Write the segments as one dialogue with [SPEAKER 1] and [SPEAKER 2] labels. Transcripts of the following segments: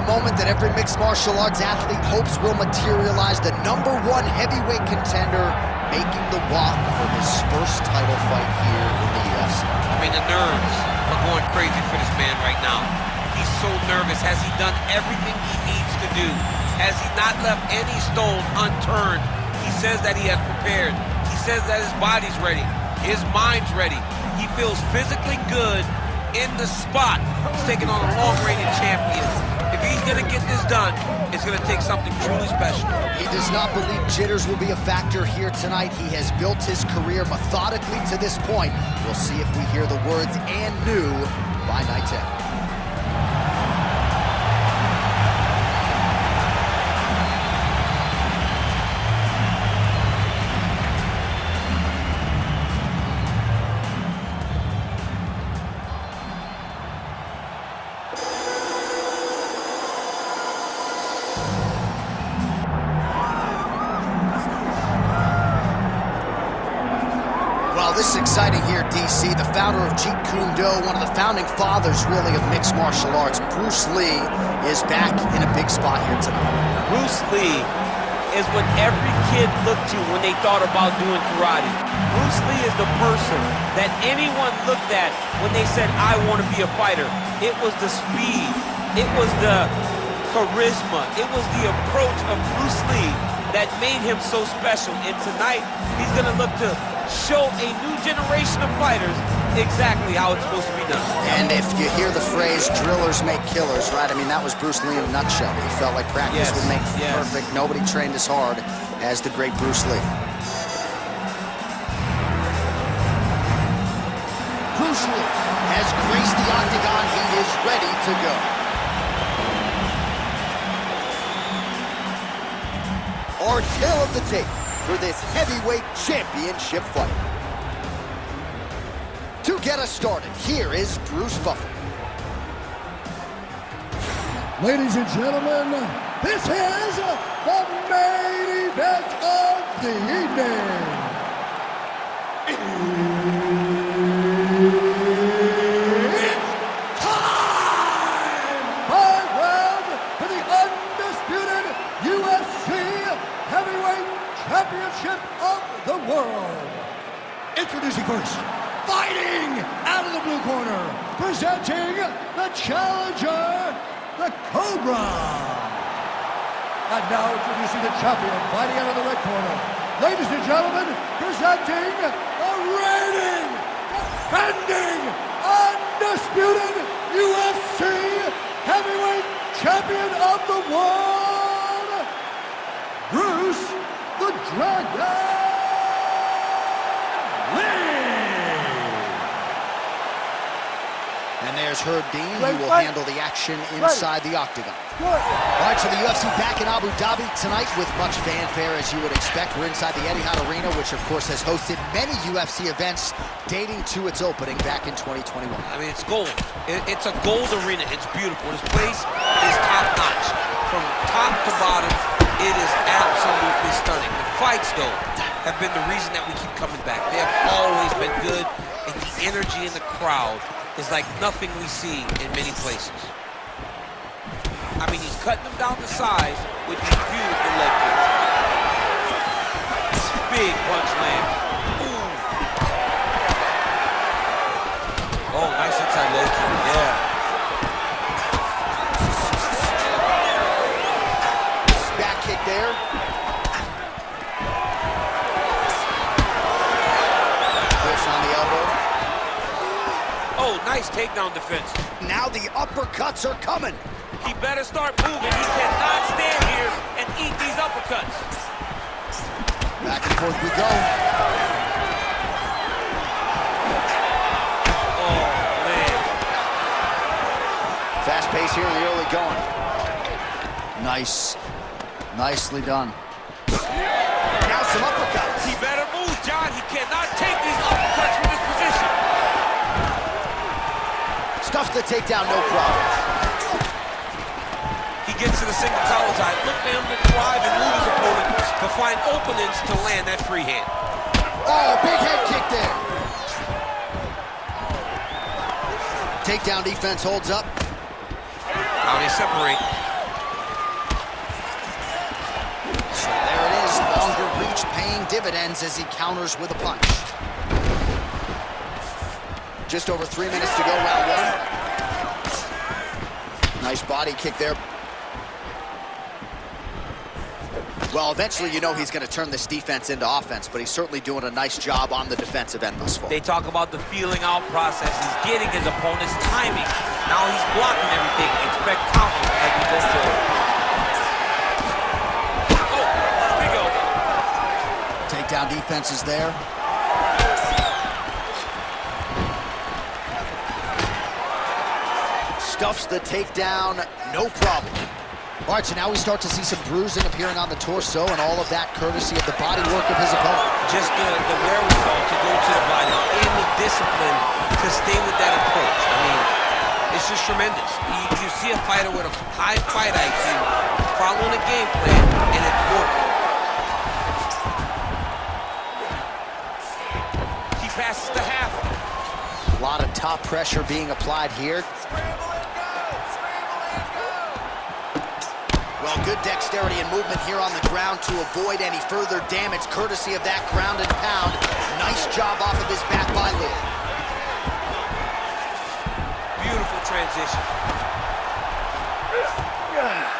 [SPEAKER 1] moment that every mixed martial arts athlete hopes will materialize. The #1 heavyweight contender making the walk for his first title fight here in the UFC.
[SPEAKER 2] I mean, the nerves are going crazy for this man right now. He's so nervous. Has he done everything he needs to do? Has he not left any stone unturned? He says that he has prepared. He says that his body's ready. His mind's ready. He feels physically good in the spot. He's taking on a long-reigning champion. If he's gonna get this done, it's gonna take something truly special.
[SPEAKER 1] He does not believe jitters will be a factor here tonight. He has built his career methodically to this point. We'll see if we hear the words "and new" by night's end. This is exciting here, DC. The founder of Jeet Kune Do, one of the founding fathers, really, of mixed martial arts, Bruce Lee, is back in a big spot here tonight.
[SPEAKER 3] Bruce Lee is what every kid looked to when they thought about doing karate. Bruce Lee is the person that anyone looked at when they said, I want to be a fighter. It was the speed. It was the charisma. It was the approach of Bruce Lee that made him so special. And tonight, he's going to look to show a new generation of fighters exactly how it's supposed to be done.
[SPEAKER 1] And if you hear the phrase, drillers make killers, right? I mean, that was Bruce Lee in a nutshell. He felt like practice would make perfect. Nobody trained as hard as the great Bruce Lee. Bruce Lee has graced the octagon. He is ready to go. Our tale of the tape for this heavyweight championship fight. To get us started, here is Bruce Buffer.
[SPEAKER 4] Ladies and gentlemen, this is the main event of the evening. It's time! 5 rounds for the undisputed UFC Heavyweight Championship of the world. Introducing first, fighting out of the blue corner, presenting the challenger, the Cobra. And now introducing the champion, fighting out of the red corner. Ladies and gentlemen, presenting the reigning, defending, undisputed UFC Heavyweight Champion of the world, Bruce the Dragon Lee.
[SPEAKER 1] And there's Herb Dean, who will handle the action inside the octagon. All right, so the UFC back in Abu Dhabi tonight with much fanfare, as you would expect. We're inside the Etihad Arena, which of course has hosted many UFC events dating to its opening back in 2021.
[SPEAKER 2] I mean, it's gold. It's a gold arena. It's beautiful. This place is top-notch. From top to bottom, it is absolutely stunning. The fights, though, have been the reason that we keep coming back. They have always been good, and the energy in the crowd is like nothing we see in many places. I mean, he's cutting them down to size with these beautiful leg kicks. Big punch lands. Ooh. Oh, nice inside leg kick, yeah.
[SPEAKER 1] Back kick there. Push on the elbow.
[SPEAKER 2] Oh, nice takedown defense.
[SPEAKER 1] Now the uppercuts are coming.
[SPEAKER 2] He better start moving. He cannot stand here and eat these uppercuts.
[SPEAKER 1] Back and forth we go.
[SPEAKER 2] Oh, man.
[SPEAKER 1] Fast pace here in the early going. Nice. Nicely done. Now some uppercuts.
[SPEAKER 2] He better move, John. He cannot take these uppercuts from this position.
[SPEAKER 1] Stuffs the takedown, no problem.
[SPEAKER 2] He gets to the single collar tie. Look for him to drive and move his opponent to find openings to land that free hand.
[SPEAKER 1] Oh, big head kick there. Takedown defense holds up.
[SPEAKER 2] Now they separate.
[SPEAKER 1] approach paying dividends as he counters with a punch. Just over 3 minutes to go, round one. Nice body kick there. Well, eventually you know he's going to turn this defense into offense, but he's certainly doing a nice job on the defensive end thus far.
[SPEAKER 3] They talk about the feeling out process. He's getting his opponent's timing. Now he's blocking everything. Expect counters as we go forward. Oh, big elbow.
[SPEAKER 1] Takedown defense is there. Stuffs the takedown, no problem. All right, so now we start to see some bruising appearing on the torso, and all of that courtesy of the body work of his opponent.
[SPEAKER 3] Just the wherewithal to go to the body and the discipline to stay with that approach. I mean, it's just tremendous. You see a fighter with a high fight IQ following a game plan, and it's working. He passes the half.
[SPEAKER 1] A lot of top pressure being applied here. Well, good dexterity and movement here on the ground to avoid any further damage, courtesy of that ground and pound. Nice job off of his back by Lee.
[SPEAKER 3] Beautiful transition.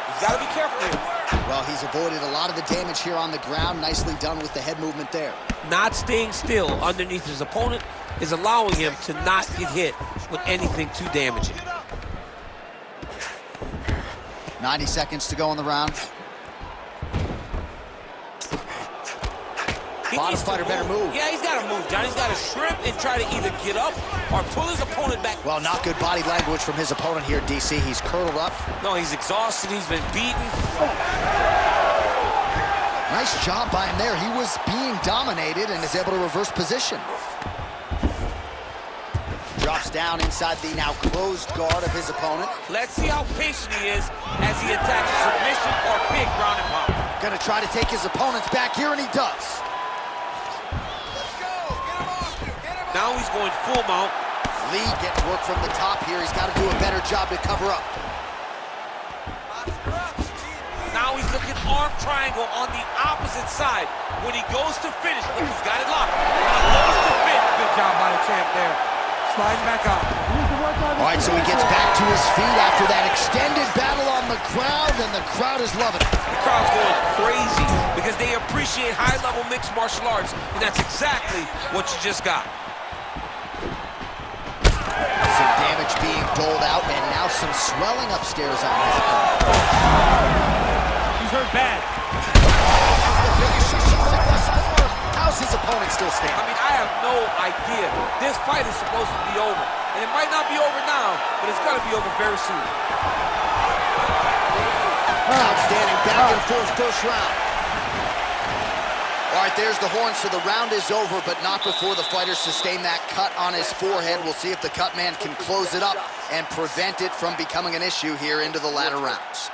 [SPEAKER 3] He's got to be careful here.
[SPEAKER 1] Well, he's avoided a lot of the damage here on the ground. Nicely done with the head movement there.
[SPEAKER 3] Not staying still underneath his opponent is allowing him to not get hit with anything too damaging.
[SPEAKER 1] 90 seconds to go in the round. Bottom fighter better move.
[SPEAKER 3] Yeah, he's got to move, John. He's got to shrimp and try to either get up or pull his opponent back.
[SPEAKER 1] Well, not good body language from his opponent here, DC. He's curled up.
[SPEAKER 3] No, he's exhausted. He's been beaten.
[SPEAKER 1] Nice job by him there. He was being dominated and is able to reverse position. Drops down inside the now closed guard of his opponent.
[SPEAKER 3] Let's see how patient he is as he attacks a submission or big ground and pound.
[SPEAKER 1] Gonna try to take his opponents back here, and he does.
[SPEAKER 4] Let's go. Get him off you. Get him
[SPEAKER 3] Now he's going full mount.
[SPEAKER 1] Lee getting work from the top here. He's got to do a better job to cover up.
[SPEAKER 3] Now he's looking arm triangle on the opposite side. When he goes to finish, look, he's got it locked. When he goes to finish, good job by the champ there. Sliding back up.
[SPEAKER 1] All right, so he gets back to his feet after that extended battle on the crowd, and the crowd is loving it.
[SPEAKER 3] The crowd's going crazy because they appreciate high-level mixed martial arts, and that's exactly what you just got.
[SPEAKER 1] Some damage being doled out, and now some swelling upstairs on his opponent.
[SPEAKER 3] He's hurt bad.
[SPEAKER 1] How's his opponent still standing?
[SPEAKER 3] I mean, I have no idea. This fight is supposed to be over. And it might not be over now, but it's going to be over very soon.
[SPEAKER 1] Outstanding back and forth first round. All right, there's the horn, so the round is over, but not before the fighter sustained that cut on his forehead. We'll see if the cut man can close it up and prevent it from becoming an issue here into the latter rounds.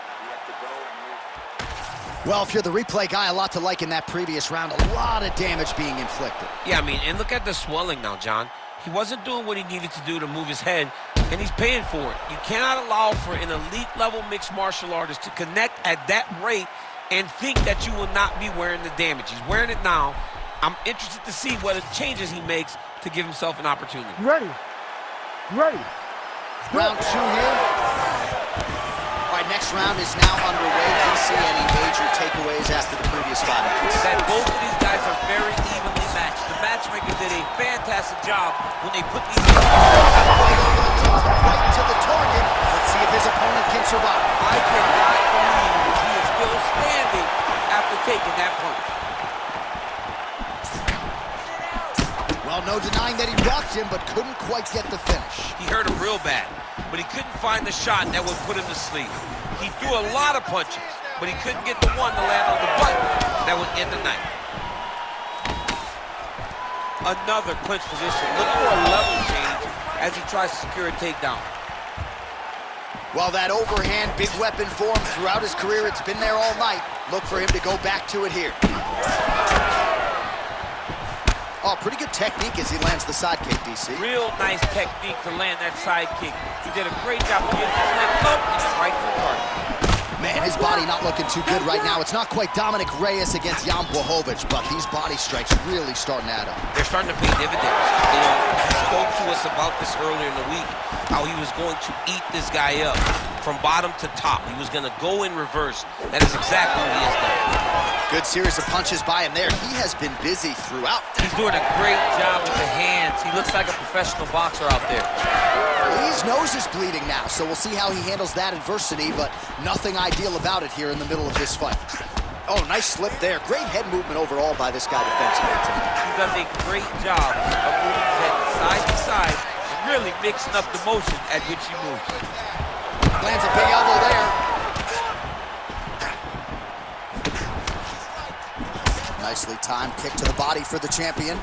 [SPEAKER 1] Well, if you're the replay guy, a lot to like in that previous round. A lot of damage being inflicted.
[SPEAKER 3] Yeah, I mean, and look at the swelling now, John. He wasn't doing what he needed to do to move his head, and he's paying for it. You cannot allow for an elite-level mixed martial artist to connect at that rate and think that you will not be wearing the damage. He's wearing it now. I'm interested to see what changes he makes to give himself an opportunity.
[SPEAKER 5] You ready? You ready?
[SPEAKER 1] Round two here. All right, next round is now underway. Do you see any major takeaways after the previous 5 minutes?
[SPEAKER 3] That both of these guys are very evenly matched. The matchmaker did a fantastic job when they put these
[SPEAKER 1] right to the target. Let's see if his opponent can survive.
[SPEAKER 3] I cannot believe he is still standing after taking that punch.
[SPEAKER 1] Well, no denying that he rocked him, but couldn't quite get the finish.
[SPEAKER 3] He hurt him real bad, but he couldn't find the shot that would put him to sleep. He threw a lot of punches, but he couldn't get the one to land on the button that would end the night. Another clinch position. Look for a level change as he tries to secure a takedown.
[SPEAKER 1] Well, that overhand big weapon for him throughout his career, it's been there all night. Look for him to go back to it here. Oh, pretty good technique as he lands the side kick, DC.
[SPEAKER 3] Real nice technique to land that side kick. He did a great job of getting his leg up and right to the target.
[SPEAKER 1] Man, his body not looking too good right now. It's not quite Dominic Reyes against Jan Blachowicz, but these body strikes really starting to add up.
[SPEAKER 2] They're starting to pay dividends. You know, he spoke to us about this earlier in the week, how he was going to eat this guy up from bottom to top. He was going to go in reverse. That is exactly what he has done.
[SPEAKER 1] Good series of punches by him there. He has been busy throughout.
[SPEAKER 2] He's doing a great job with the hands. He looks like a professional boxer out there.
[SPEAKER 1] Lee's nose is bleeding now, so we'll see how he handles that adversity, but nothing ideal about it here in the middle of this fight. Oh, nice slip there. Great head movement overall by this guy defensively tonight.
[SPEAKER 3] He does a great job of moving his head side to side and really mixing up the motion at which he moves.
[SPEAKER 1] Lands a big elbow there. Nicely timed kick to the body for the champion.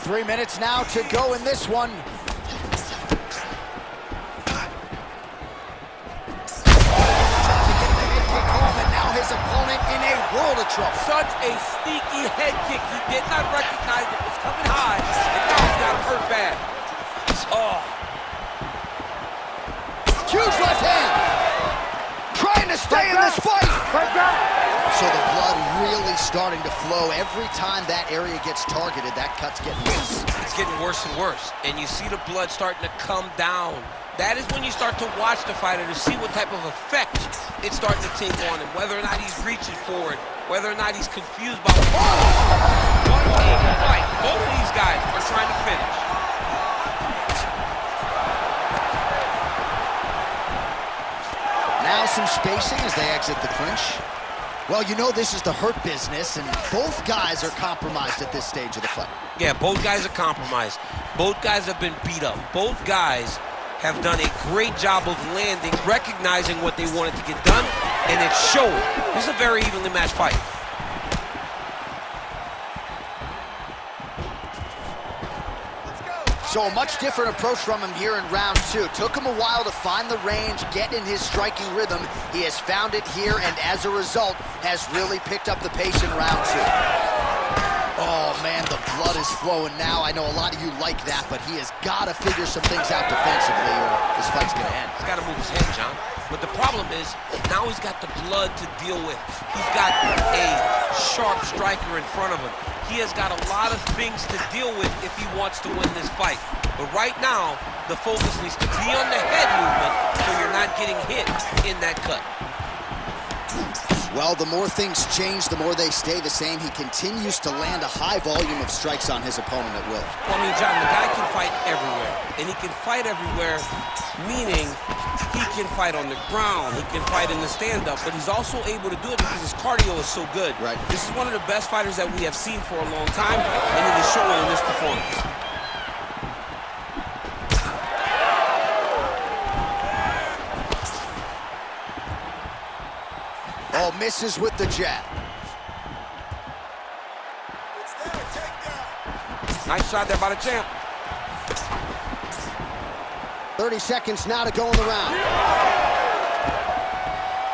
[SPEAKER 1] 3 minutes now to go in this one. Trying to get the head kick home, and now his opponent in a world of trouble.
[SPEAKER 3] Such a sneaky head kick. He did not recognize it was coming high, and now he's got hurt bad. Oh.
[SPEAKER 1] Huge left hand. Trying to stay in this fight. So the blood really starting to flow. Every time that area gets targeted, that cut's getting worse.
[SPEAKER 2] It's getting worse and worse, and you see the blood starting to come down. That is when you start to watch the fighter to see what type of effect it's starting to take on him, whether or not he's reaching for it, whether or not he's confused by it. What a fight. Both of these guys are trying to finish.
[SPEAKER 1] Now some spacing as they exit the clinch. Well, you know this is the hurt business, and both guys are compromised at this stage of the fight.
[SPEAKER 2] Yeah, both guys are compromised. Both guys have been beat up. Both guys have done a great job of landing, recognizing what they wanted to get done, and it's showing. This is a very evenly matched fight.
[SPEAKER 1] So a much different approach from him here in round two. Took him a while to find the range, get in his striking rhythm. He has found it here, and as a result, has really picked up the pace in round two. Oh, man, the blood is flowing now. I know a lot of you like that, but he has got to figure some things out defensively, or this fight's going to end.
[SPEAKER 2] He's got to move his head, John. But the problem is, now he's got the blood to deal with. He's got a sharp striker in front of him. He has got a lot of things to deal with if he wants to win this fight. But right now, the focus needs to be on the head movement so you're not getting hit in that cut.
[SPEAKER 1] Well, the more things change, the more they stay the same. He continues to land a high volume of strikes on his opponent at will.
[SPEAKER 2] Well, I mean, John, the guy can fight everywhere. And he can fight everywhere, meaning he can fight on the ground, he can fight in the stand-up, but he's also able to do it because his cardio is so good.
[SPEAKER 1] Right.
[SPEAKER 2] This is one of the best fighters that we have seen for a long time, and it is showing in this performance.
[SPEAKER 1] Oh, misses with the jab.
[SPEAKER 2] Nice shot there by the champ.
[SPEAKER 1] 30 seconds now to go in the round.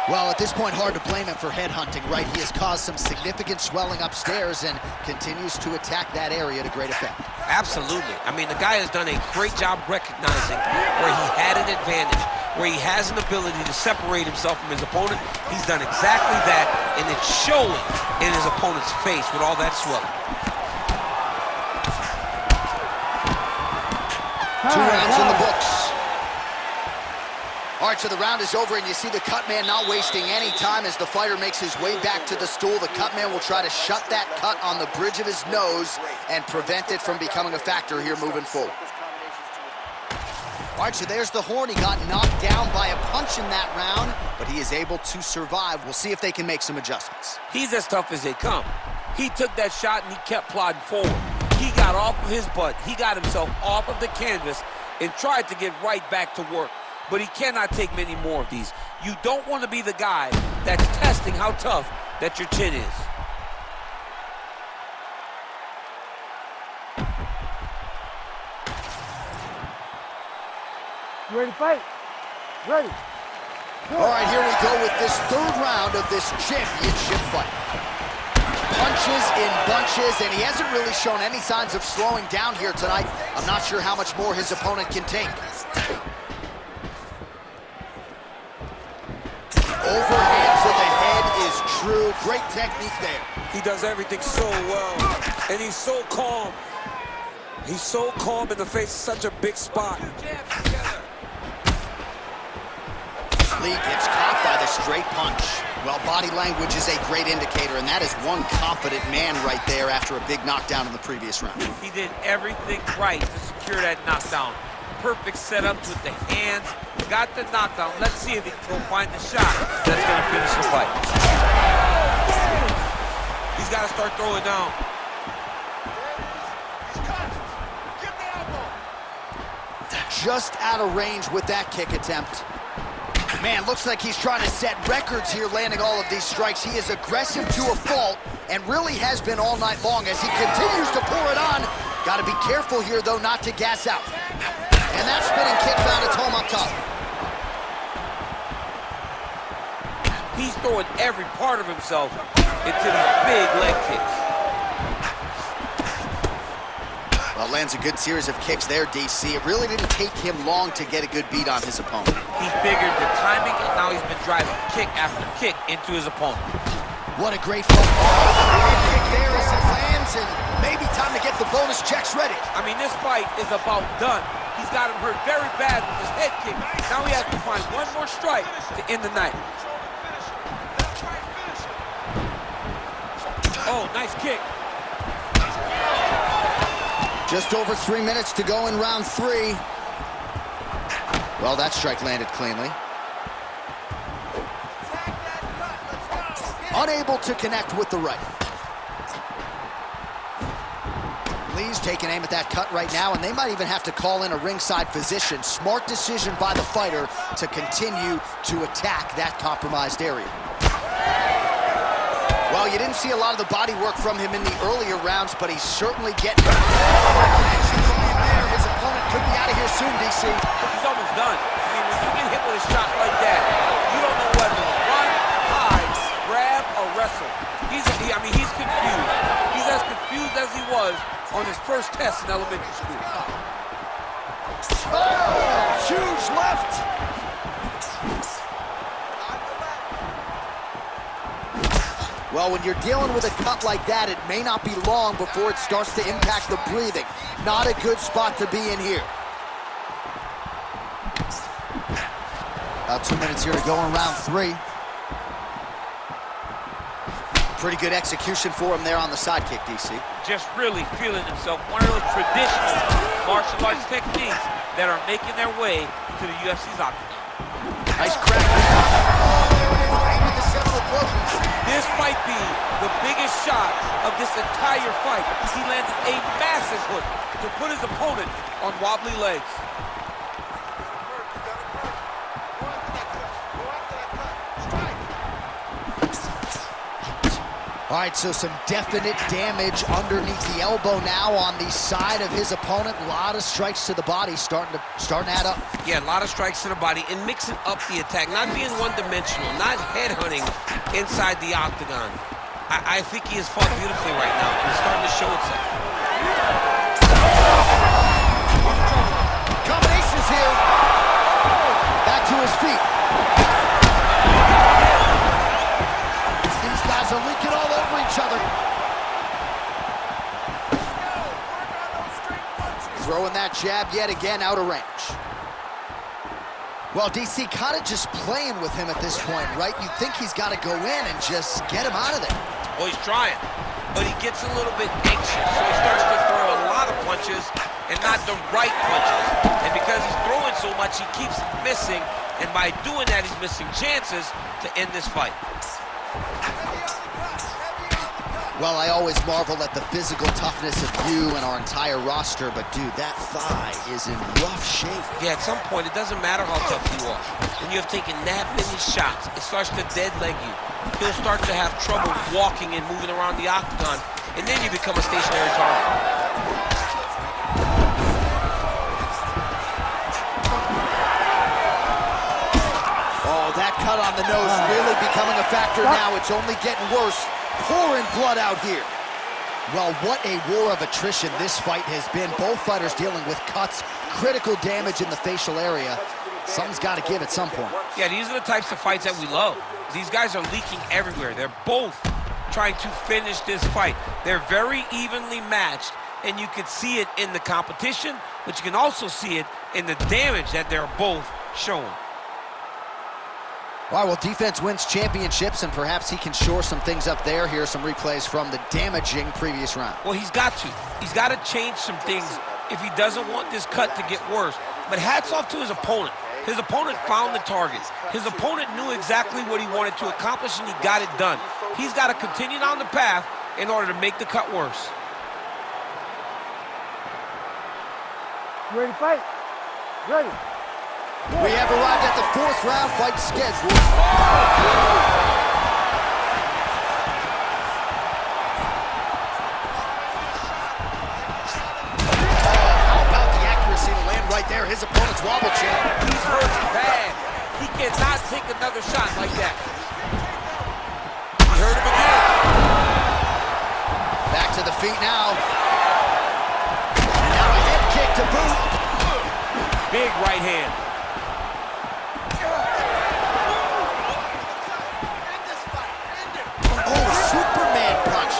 [SPEAKER 1] Well, at this point, hard to blame him for headhunting, right? He has caused some significant swelling upstairs and continues to attack that area to great effect.
[SPEAKER 2] Absolutely. I mean, the guy has done a great job recognizing where he had an advantage, where he has an ability to separate himself from his opponent. He's done exactly that, and it's showing in his opponent's face with all that swelling.
[SPEAKER 1] 2 rounds in the books. All right, so the round is over, and you see the cut man not wasting any time as the fighter makes his way back to the stool. The cut man will try to shut that cut on the bridge of his nose and prevent it from becoming a factor here moving forward. All right, so there's the horn. He got knocked down by a punch in that round, but he is able to survive. We'll see if they can make some adjustments.
[SPEAKER 3] He's as tough as they come. He took that shot and he kept plodding forward. He got off of his butt. He got himself off of the canvas and tried to get right back to work. But he cannot take many more of these. You don't want to be the guy that's testing how tough that your chin is.
[SPEAKER 5] You ready to fight? Ready.
[SPEAKER 1] All right, here we go with this third round of this championship fight. Punches in bunches, and he hasn't really shown any signs of slowing down here tonight. I'm not sure how much more his opponent can take. great technique there.
[SPEAKER 2] He does everything so well, and he's so calm. He's so calm in the face of such a big spot.
[SPEAKER 1] Lee gets caught by the straight punch. Well, body language is a great indicator, and that is one confident man right there after a big knockdown in the previous round.
[SPEAKER 3] He did everything right to secure that knockdown. Perfect setup with the hands, got the knockdown. Let's see if he can go find the shot that's gonna finish the fight.
[SPEAKER 2] He's got to start throwing down.
[SPEAKER 1] Just out of range with that kick attempt. Man, looks like he's trying to set records here, landing all of these strikes. He is aggressive to a fault, and really has been all night long as he continues to pour it on. Got to be careful here, though, not to gas out. And that spinning kick found its home up top.
[SPEAKER 3] He's throwing every part of himself into these big leg kicks.
[SPEAKER 1] Well, lands a good series of kicks there, DC. It really didn't take him long to get a good beat on his opponent.
[SPEAKER 3] He figured the timing, and now he's been driving kick after kick into his opponent.
[SPEAKER 1] What a great fight. Big kick there as he lands, and maybe time to get the bonus checks ready.
[SPEAKER 3] I mean, this fight is about done. He's got him hurt very bad with his head kick. Now he has to find one more strike to end the night. Oh, nice kick.
[SPEAKER 1] Just over 3 minutes to go in round 3. Well, that strike landed cleanly. Unable to connect with the right. Lee's taking aim at that cut right now, and they might even have to call in a ringside physician. Smart decision by the fighter to continue to attack that compromised area. Well, you didn't see a lot of the body work from him in the earlier rounds, but he's certainly getting connection from him there. His opponent could be out of here soon, DC.
[SPEAKER 3] He's almost done. I mean, when you get hit with a shot like that, you don't know whether to run, hide, grab, or wrestle. He's confused. He's as confused as he was on his first test in elementary school.
[SPEAKER 1] Oh, huge left. Well, when you're dealing with a cut like that, it may not be long before it starts to impact the breathing. Not a good spot to be in here. About 2 minutes here to go in round 3. Pretty good execution for him there on the side kick, DC.
[SPEAKER 3] Just really feeling himself. One of those traditional martial arts techniques that are making their way to the UFC's octagon.
[SPEAKER 1] Nice crack. Oh, there it is, right with the seminal blow.
[SPEAKER 3] This might be the biggest shot of this entire fight. He landed a massive hook to put his opponent on wobbly legs.
[SPEAKER 1] All right, so some definite damage underneath the elbow now on the side of his opponent. A lot of strikes to the body starting to add up.
[SPEAKER 2] Yeah, a lot of strikes to the body and mixing up the attack, not being one-dimensional, not headhunting inside the octagon. I think he has fought beautifully right now. He's starting to show itself.
[SPEAKER 1] Combinations here. Back to his feet. These guys are leaking all over each other. Throwing that jab yet again out of range. Well, DC kind of just playing with him at this point, right? You'd think he's got to go in and just get him out of there.
[SPEAKER 2] Well, he's trying, but he gets a little bit anxious, so he starts to throw a lot of punches and not the right punches. And because he's throwing so much, he keeps missing, and by doing that, he's missing chances to end this fight.
[SPEAKER 1] Well, I always marvel at the physical toughness of you and our entire roster, but dude, that thigh is in rough shape.
[SPEAKER 2] Yeah, at some point, it doesn't matter how tough you are. When you have taken that many shots, it starts to dead leg you. You'll start to have trouble walking and moving around the octagon, and then you become a stationary target.
[SPEAKER 1] Oh, that cut on the nose really becoming a factor now. It's only getting worse. Pouring blood out here. Well, what a war of attrition this fight has been. Both fighters dealing with cuts, critical damage in the facial area. Something's got to give at some point.
[SPEAKER 2] Yeah, these are the types of fights that we love. These guys are leaking everywhere. They're both trying to finish this fight. They're very evenly matched, and you can see it in the competition, but you can also see it in the damage that they're both showing.
[SPEAKER 1] All right, well, defense wins championships, and perhaps he can shore some things up there. Here are some replays from the damaging previous round.
[SPEAKER 2] Well, he's got to. He's got to change some things if he doesn't want this cut to get worse. But hats off to his opponent. His opponent found the target. His opponent knew exactly what he wanted to accomplish, and he got it done. He's got to continue down the path in order to make the cut worse.
[SPEAKER 5] You ready to fight? Ready.
[SPEAKER 1] We have arrived at the 4th round fight schedule. How about the accuracy to land right there? His opponent's wobble champ.
[SPEAKER 3] He's hurt bad. He cannot take another shot like that. He hurt him again.
[SPEAKER 1] Back to the feet now. And now a hip kick to boot.
[SPEAKER 3] Big right hand.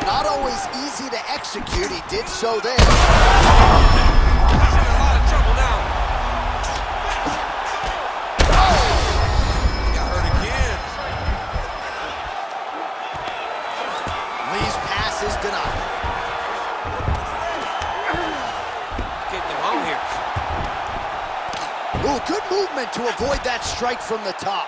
[SPEAKER 1] Not always easy to execute. He did so there.
[SPEAKER 2] He's in a lot of trouble now. He got hurt again.
[SPEAKER 1] Lee's pass is denied.
[SPEAKER 2] Getting him out here.
[SPEAKER 1] Ooh, good movement to avoid that strike from the top.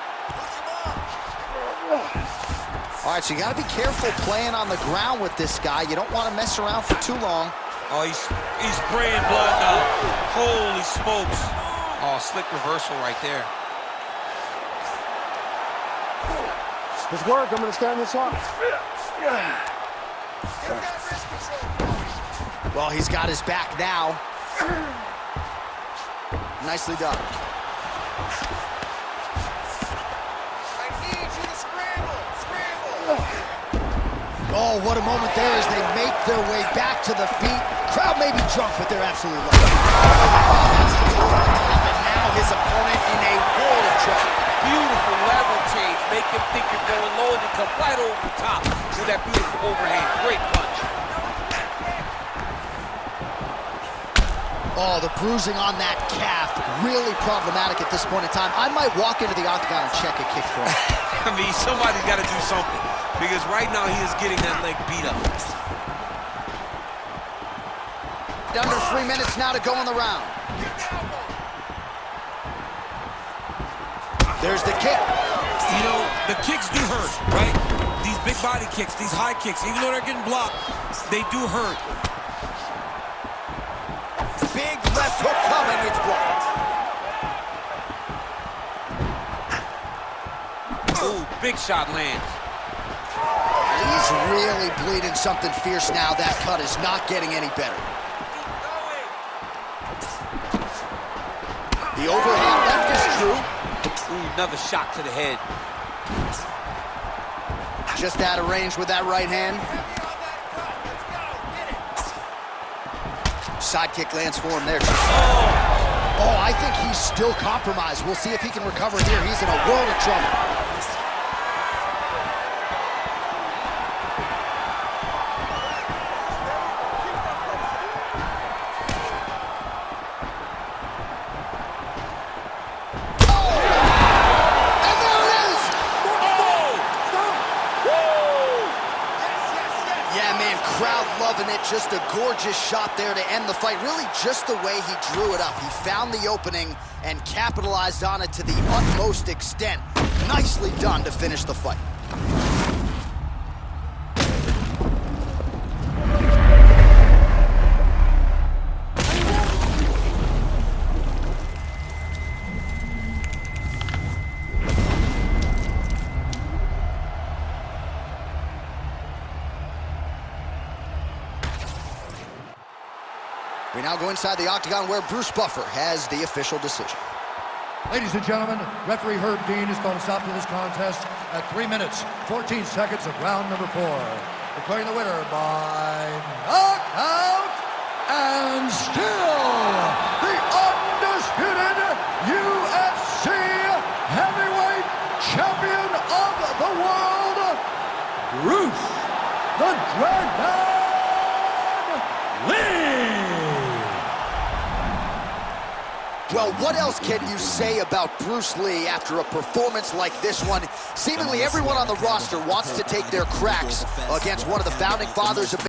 [SPEAKER 1] All right, so you got to be careful playing on the ground with this guy. You don't want to mess around for too long.
[SPEAKER 2] Oh, he's spraying blood now. Holy smokes. Oh, slick reversal right there.
[SPEAKER 5] This work. I'm going to stand this off.
[SPEAKER 1] Well, he's got his back now. Nicely done. Oh, what a moment there as they make their way back to the feet. Crowd may be drunk, but they're absolutely loving it. And now his opponent in a world of trouble.
[SPEAKER 3] Beautiful level change. Make him think you're going low and you come right over the top with that beautiful overhand. Great punch.
[SPEAKER 1] Oh, the bruising on that calf, really problematic at this point in time. I might walk into the octagon and check a kick for him.
[SPEAKER 2] I mean, somebody's got to do something, because right now he is getting that leg beat up.
[SPEAKER 1] Under 3 minutes now to go in the round. There's the kick.
[SPEAKER 2] You know, the kicks do hurt, right? These big body kicks, these high kicks, even though they're getting blocked, they do hurt.
[SPEAKER 1] Big left hook coming, it's blocked.
[SPEAKER 2] Ooh, big shot lands.
[SPEAKER 1] He's really bleeding something fierce now. That cut is not getting any better. The overhand left is true.
[SPEAKER 3] Ooh, another shot to the head.
[SPEAKER 1] Just out of range with that right hand. Side kick lands for him there. Oh, I think he's still compromised. We'll see if he can recover here. He's in a world of trouble. Just a gorgeous shot there to end the fight. Really just the way he drew it up. He found the opening and capitalized on it to the utmost extent. Nicely done to finish the fight. We now go inside the octagon where Bruce Buffer has the official decision.
[SPEAKER 4] Ladies and gentlemen, referee Herb Dean is going to stop to this contest at 3 minutes, 14 seconds of round number 4. Declaring the winner by knockout and still the undisputed UFC heavyweight champion of the world, Bruce the Dragon Lee!
[SPEAKER 1] Well, what else can you say about Bruce Lee after a performance like this one? Seemingly everyone on the roster wants to take their cracks against one of the founding fathers of